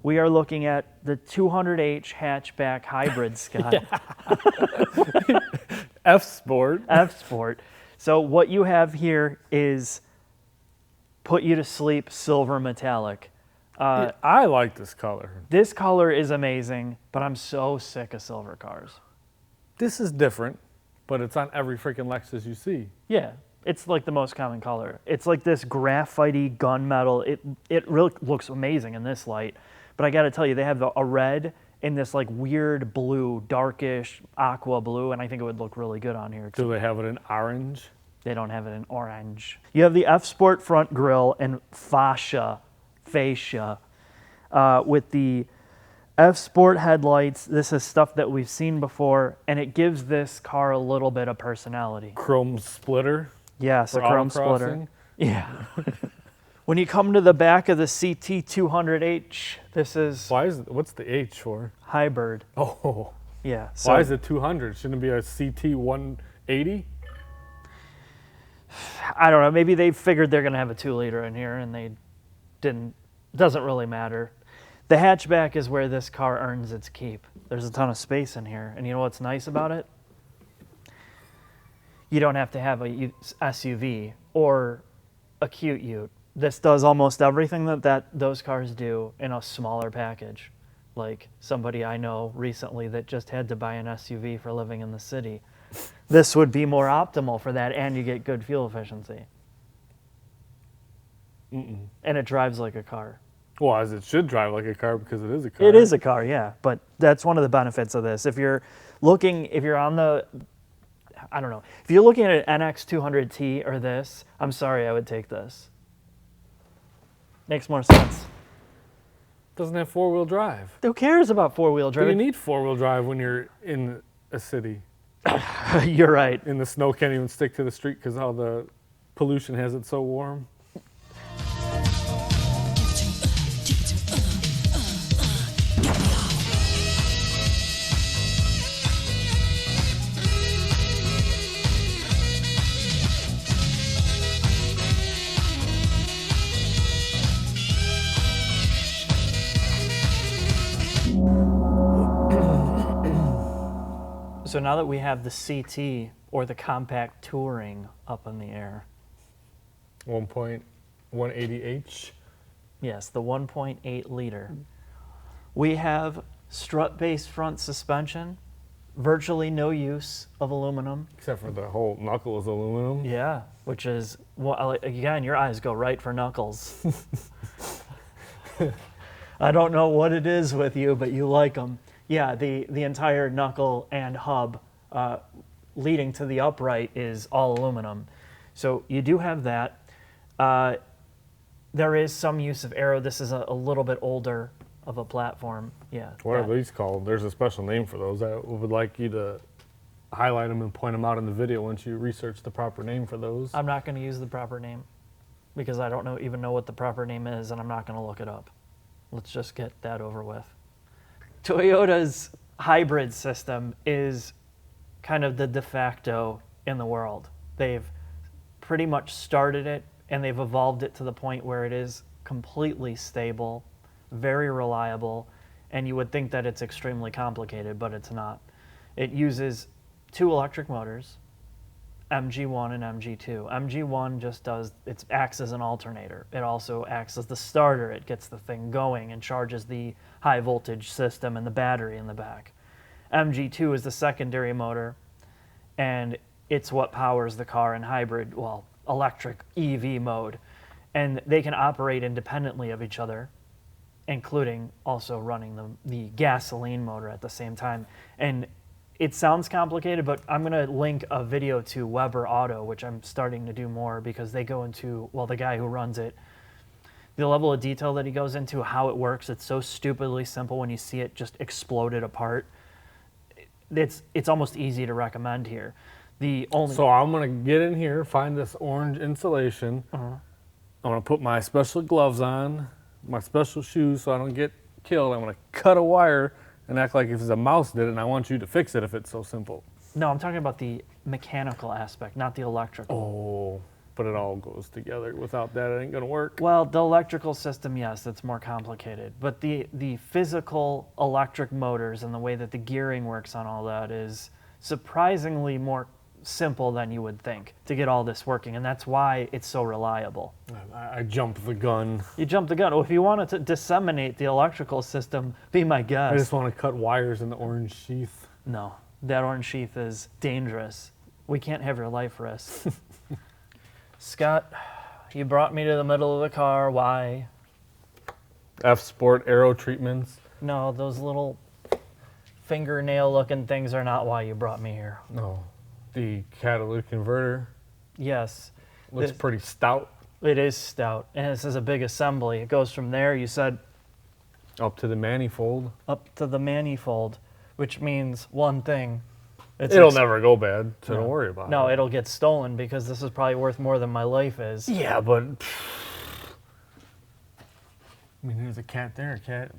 We are looking at the 200h hatchback hybrid, Scott. F-Sport. F-Sport. So what you have here is put you to sleep silver metallic. I like this color. This color is amazing, but I'm so sick of silver cars. This is different, but it's on every freaking Lexus you see. Yeah, it's like the most common color. It's like this graphite-y gunmetal. It really looks amazing in this light. But I got to tell you, they have a red in this like weird blue, darkish aqua blue, and I think it would look really good on here. Do they have it in orange? They don't have it in orange. You have the F-Sport front grille and fascia with the F-Sport headlights. This is stuff that we've seen before, and it gives this car a little bit of personality. Chrome splitter. Yes, a chrome splitter. Crossing. Yeah. When you come to the back of the CT200H, this is What's the H for? hybrid. Oh. Yeah. So Why is it 200? Shouldn't it be a CT180? I don't know. Maybe they figured they're going to have a 2-liter in here, and they didn't. Doesn't really matter. The hatchback is where this car earns its keep. There's a ton of space in here, and you know what's nice about it? You don't have to have a SUV or a cute ute. This does almost everything that those cars do in a smaller package. Like somebody I know recently that just had to buy an SUV for living in the city. This would be more optimal for that, and you get good fuel efficiency. Mm-mm. And it drives like a car. Well, as it should drive like a car because it is a car. It is a car, yeah. But that's one of the benefits of this. If you're looking at an NX200T or this, I'm sorry, I would take this. Makes more sense. Doesn't have four-wheel drive. Who cares about four-wheel drive? You need four-wheel drive when you're in a city. You're right. And the snow can't even stick to the street because all the pollution has it so warm. So now that we have the CT or the compact touring up in the air. 1.180H. Yes, the 1.8 liter. We have strut-based front suspension, virtually no use of aluminum. Except for the whole knuckle is aluminum. Yeah, which is, well, again, your eyes go right for knuckles. I don't know what it is with you, but you like them. Yeah, the entire knuckle and hub leading to the upright is all aluminum. So you do have that. There is some use of aero. This is a little bit older of a platform. Yeah. What are these called? There's a special name for those. I would like you to highlight them and point them out in the video once you research the proper name for those. I'm not going to use the proper name because I don't even know what the proper name is, and I'm not going to look it up. Let's just get that over with. Toyota's hybrid system is kind of the de facto in the world. They've pretty much started it, and they've evolved it to the point where it is completely stable, very reliable, and you would think that it's extremely complicated, but it's not. It uses 2 electric motors, MG1 and MG2. MG1 just acts as an alternator. It also acts as the starter. It gets the thing going and charges the high voltage system and the battery in the back. MG2 is the secondary motor, and it's what powers the car in hybrid, well, electric EV mode. And they can operate independently of each other, including also running the gasoline motor at the same time. And it sounds complicated, but I'm going to link a video to Weber Auto, which I'm starting to do more because they go into, well, the guy who runs it, the level of detail that he goes into, how it works, it's so stupidly simple when you see it just exploded apart. It's almost easy to recommend here. So I'm going to get in here, find this orange insulation. I'm going to put my special gloves on, my special shoes so I don't get killed. I'm going to cut a wire and act like if a mouse did it, and I want you to fix it if it's so simple. No, I'm talking about the mechanical aspect, not the electrical. Oh. but it all goes together. Without that, it ain't gonna work. Well, the electrical system, yes, it's more complicated. But the physical electric motors and the way that the gearing works on all that is surprisingly more simple than you would think to get all this working. And that's why it's so reliable. I jumped the gun. You jumped the gun. Well, if you wanted to disseminate the electrical system, be my guest. I just want to cut wires in the orange sheath. No, that orange sheath is dangerous. We can't have your life risked. Scott, you brought me to the middle of the car. Why? F-Sport aero treatments. No, those little fingernail-looking things are not why you brought me here. No, the catalytic converter Yes. looks pretty stout. It is stout, and this is a big assembly. It goes from there, you said, Up to the manifold. up to the manifold, which means one thing. It'll never go bad, so don't worry about it. No, it'll get stolen because this is probably worth more than my life is. Yeah, but I mean, there's a cat there, cat.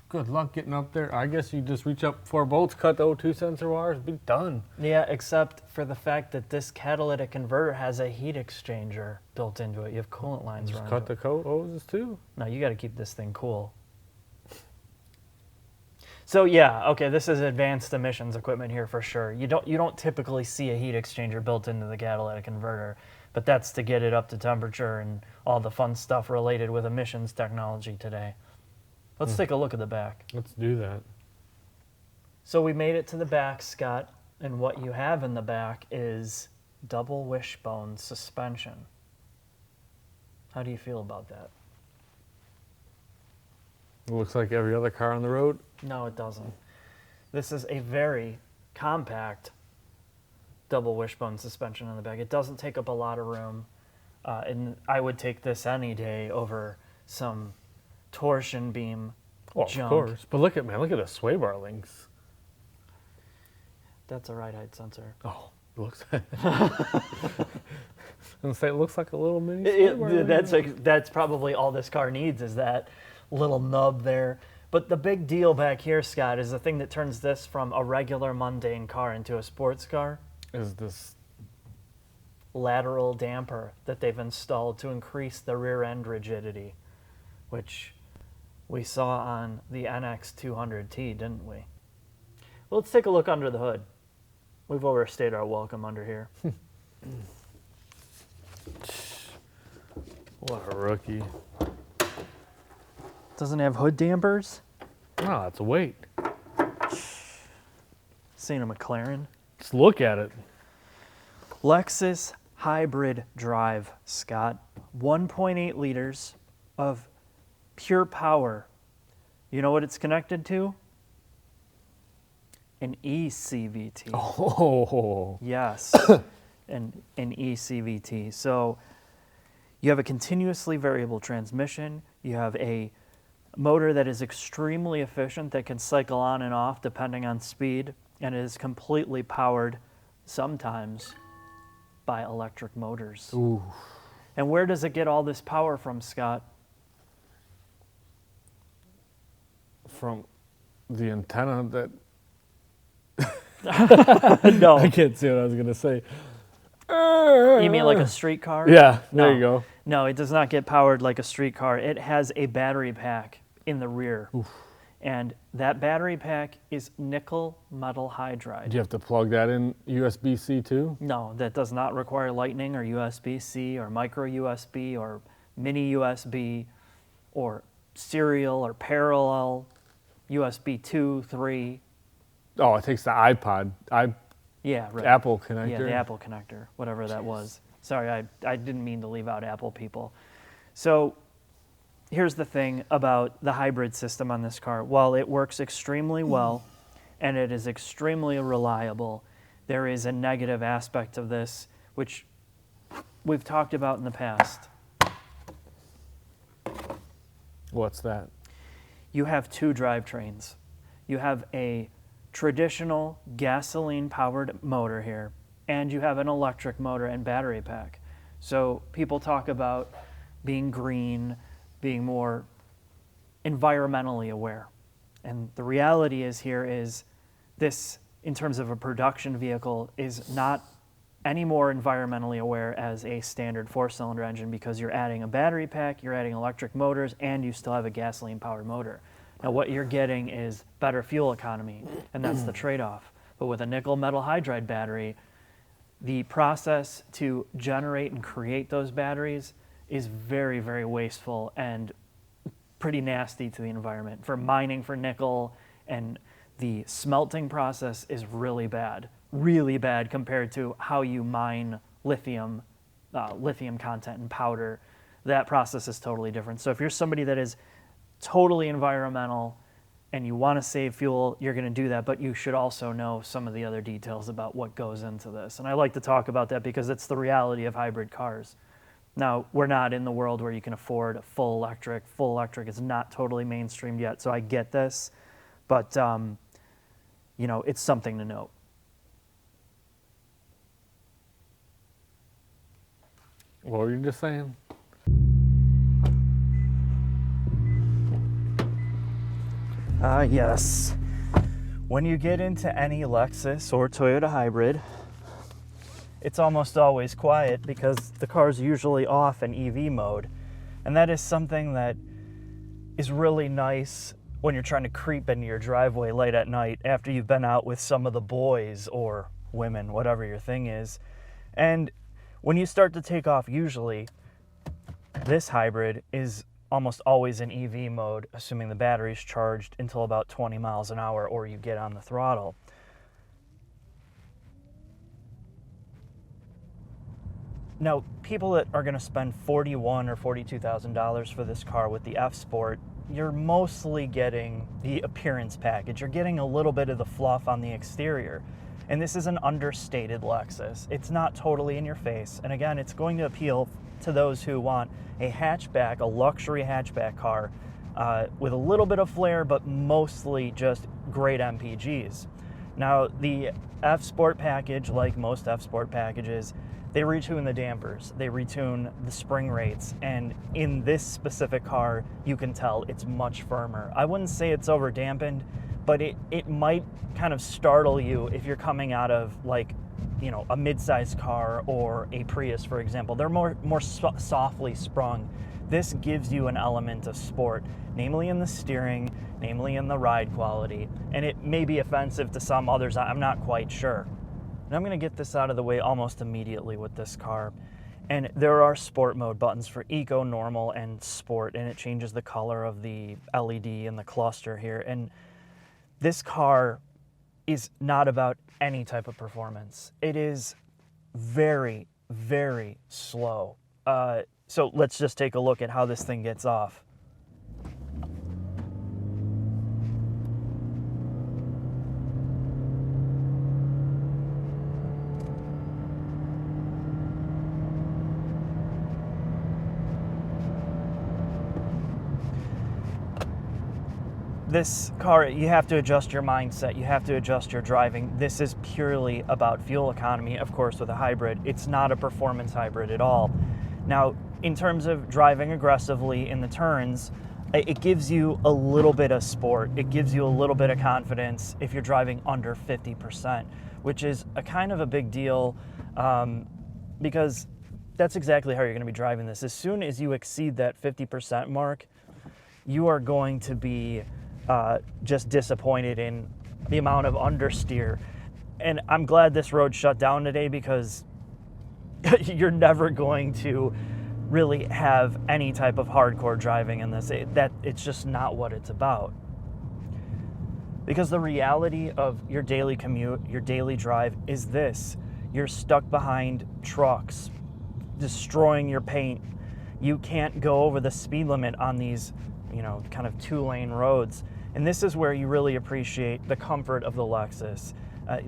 Good luck getting up there. I guess you just reach up 4 bolts, cut the O2 sensor wires, be done. Yeah, except for the fact that this catalytic converter has a heat exchanger built into it. You have coolant lines Just running. cut the coat hoses too. No, you got to keep this thing cool. So yeah, okay, this is advanced emissions equipment here for sure. You don't typically see a heat exchanger built into the catalytic converter, but that's to get it up to temperature and all the fun stuff related with emissions technology today. Let's take a look at the back. Let's do that. So we made it to the back, Scott, and what you have in the back is double wishbone suspension. How do you feel about that? It looks like every other car on the road. No, it doesn't. This is a very compact double wishbone suspension in the back. It doesn't take up a lot of room, and I would take this any day over some torsion beam junk. Of course. But look at the sway bar links. That's a ride height sensor. Oh, it looks. It looks like a little mini sway bar link. That's probably all this car needs is that little nub there. But the big deal back here, Scott, is the thing that turns this from a regular mundane car into a sports car. Is this Lateral damper that they've installed to increase the rear end rigidity, which we saw on the NX200T, didn't we? Well, let's take a look under the hood. We've overstayed our welcome under here. what a rookie? Doesn't have hood dampers. No, that's a weight. Seen a McLaren. Let's look at it. Lexus hybrid drive, Scott. 1.8 liters of pure power. You know what it's connected to? An eCVT. Oh. Yes, an eCVT. So you have a continuously variable transmission. You have a motor that is extremely efficient that can cycle on and off depending on speed, and it is completely powered sometimes by electric motors. Ooh. And where does it get all this power from, Scott? From the antenna that No. I can't see what I was gonna say. You mean like a streetcar? Yeah, there No. you go. No, it does not get powered like a streetcar. It has a battery pack in the rear. Oof. And that battery pack is nickel metal hydride. Do you have to plug that in USB-C too? No, that does not require Lightning or USB-C or micro USB or mini USB or serial or parallel USB 2, 3. Oh, it takes the iPod, Yeah, right. Apple connector. Yeah, the Apple connector, whatever that was. Sorry, I didn't mean to leave out Apple people. So here's the thing about the hybrid system on this car. While it works extremely well and it is extremely reliable, there is a negative aspect of this, which we've talked about in the past. What's that? You have two drivetrains. You have a traditional gasoline-powered motor here, and you have an electric motor and battery pack. So people talk about being green, being more environmentally aware. And the reality is here is this, in terms of a production vehicle, is not any more environmentally aware as a standard 4-cylinder engine because you're adding a battery pack, you're adding electric motors, and you still have a gasoline-powered motor. Now what you're getting is better fuel economy, and that's the trade-off. But with a nickel metal hydride battery, the process to generate and create those batteries is very, very wasteful and pretty nasty to the environment. For mining for nickel, and the smelting process is really bad compared to how you mine lithium, lithium content in powder. That process is totally different. So if you're somebody that is totally environmental and you want to save fuel, you're going to do that, but you should also know some of the other details about what goes into this. And I like to talk about that because it's the reality of hybrid cars. Now, we're not in the world where you can afford a full electric. Full electric is not totally mainstreamed yet, so I get this, but you know, it's something to note. What were you just saying? Yes. When you get into any Lexus or Toyota hybrid, it's almost always quiet because the car's usually off in EV mode. And that is something that is really nice when you're trying to creep into your driveway late at night after you've been out with some of the boys or women, whatever your thing is. And when you start to take off, usually this hybrid is almost always in EV mode, assuming the battery's charged until about 20 miles an hour or you get on the throttle. Now, people that are going to spend $41,000 or $42,000 for this car with the F-Sport, you're mostly getting the appearance package. You're getting a little bit of the fluff on the exterior. And this is an understated Lexus. It's not totally in your face. And again, it's going to appeal to those who want a hatchback, a luxury hatchback car with a little bit of flair, but mostly just great MPGs. Now, the F-Sport package, like most F-Sport packages, they retune the dampers, they retune the spring rates, and in this specific car, you can tell it's much firmer. I wouldn't say it's over dampened, but it might kind of startle you if you're coming out of, like, you know, a mid-sized car or a Prius, for example. They're more softly sprung. This gives you an element of sport, namely in the steering, namely in the ride quality, and it may be offensive to some others. I'm not quite sure. And I'm going to get this out of the way almost immediately with this car. And there are sport mode buttons for eco, normal, and sport, and it changes the color of the LED and the cluster here. And this car is not about any type of performance. It is very, very slow. So let's just take a look at how this thing gets off. This car, you have to adjust your mindset, you have to adjust your driving. This is purely about fuel economy, of course, with a hybrid. It's not a performance hybrid at all. Now, in terms of driving aggressively in the turns, it gives you a little bit of sport. It gives you a little bit of confidence if you're driving under 50%, which is a kind of a big deal because that's exactly how you're going to be driving this. As soon as you exceed that 50% mark, you are going to be just disappointed in the amount of understeer. And I'm glad this road shut down today because you're never going to really have any type of hardcore driving in this. It's just not what it's about. Because the reality of your daily commute, your daily drive is this. You're stuck behind trucks, destroying your paint. You can't go over the speed limit on these, you know, kind of 2-lane roads. And this is where you really appreciate the comfort of the Lexus,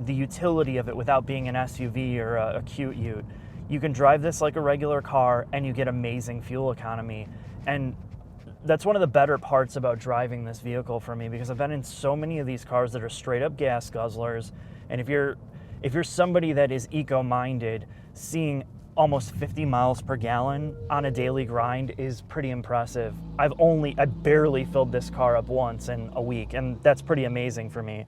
the utility of it without being an SUV or a cute ute. You can drive this like a regular car and you get amazing fuel economy. And that's one of the better parts about driving this vehicle for me, because I've been in so many of these cars that are straight up gas guzzlers. And if you're somebody that is eco-minded, seeing almost 50 miles per gallon on a daily grind is pretty impressive. I barely filled this car up once in a week, and that's pretty amazing for me.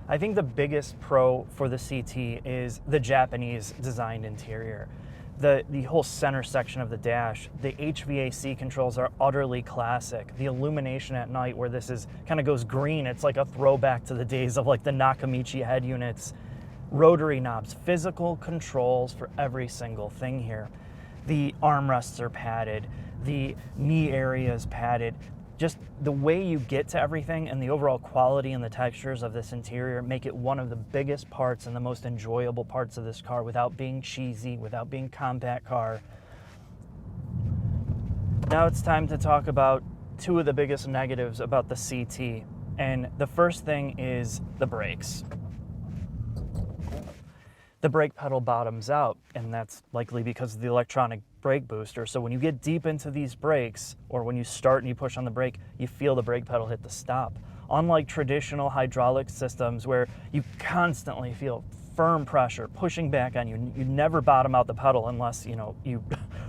I think the biggest pro for the CT is the Japanese designed interior. The whole center section of the dash, the HVAC controls are utterly classic. The illumination at night where this is kind of goes green, it's like a throwback to the days of like the Nakamichi head units. Rotary knobs, physical controls for every single thing here. The armrests are padded, the knee area is padded. Just the way you get to everything and the overall quality and the textures of this interior make it one of the biggest parts and the most enjoyable parts of this car without being cheesy, without being compact car. Now it's time to talk about two of the biggest negatives about the CT. And the first thing is the brakes. The brake pedal bottoms out, and that's likely because of the electronic brake booster. So when you get deep into these brakes, or when you start and you push on the brake, you feel the brake pedal hit the stop. Unlike traditional hydraulic systems where you constantly feel firm pressure pushing back on you, you never bottom out the pedal unless you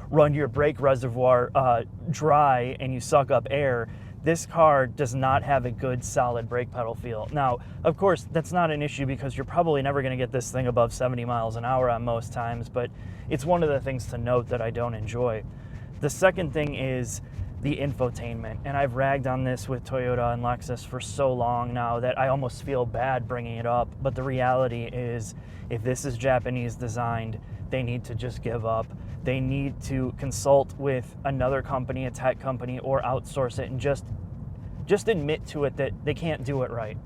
run your brake reservoir dry and you suck up air. This car does not have a good solid brake pedal feel. Now, of course, that's not an issue because you're probably never going to get this thing above 70 miles an hour on most times, but it's one of the things to note that I don't enjoy. The second thing is the infotainment, and I've ragged on this with Toyota and Lexus for so long now that I almost feel bad bringing it up, but the reality is if this is Japanese designed, they need to just give up. They need to consult with another company, a tech company, or outsource it and just admit to it that they can't do it right.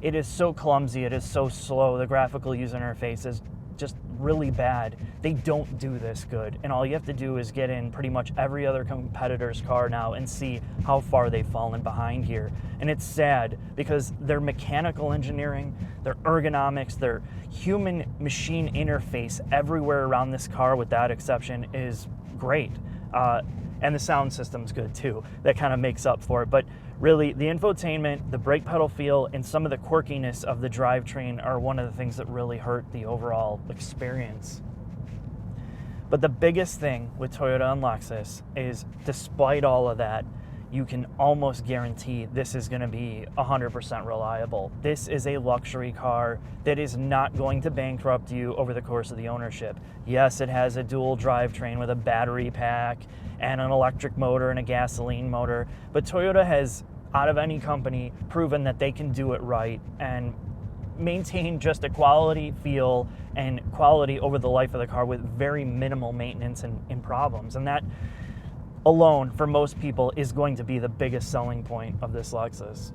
It is so clumsy, it is so slow, the graphical user interface is just really bad. They don't do this good, and all you have to do is get in pretty much every other competitor's car now and see how far they've fallen behind here. And it's sad because their mechanical engineering, their ergonomics, their human-machine interface everywhere around this car with that exception is great. And the sound system's good too. That kind of makes up for it. But really, the infotainment, the brake pedal feel, and some of the quirkiness of the drivetrain are one of the things that really hurt the overall experience. But the biggest thing with Toyota and Lexus is, despite all of that, you can almost guarantee this is going to be 100% reliable. This is a luxury car that is not going to bankrupt you over the course of the ownership. Yes, it has a dual drivetrain with a battery pack and an electric motor and a gasoline motor, but Toyota has, out of any company, proven that they can do it right and maintain just a quality feel and quality over the life of the car with very minimal maintenance and problems. And that alone, for most people, is going to be the biggest selling point of this Lexus.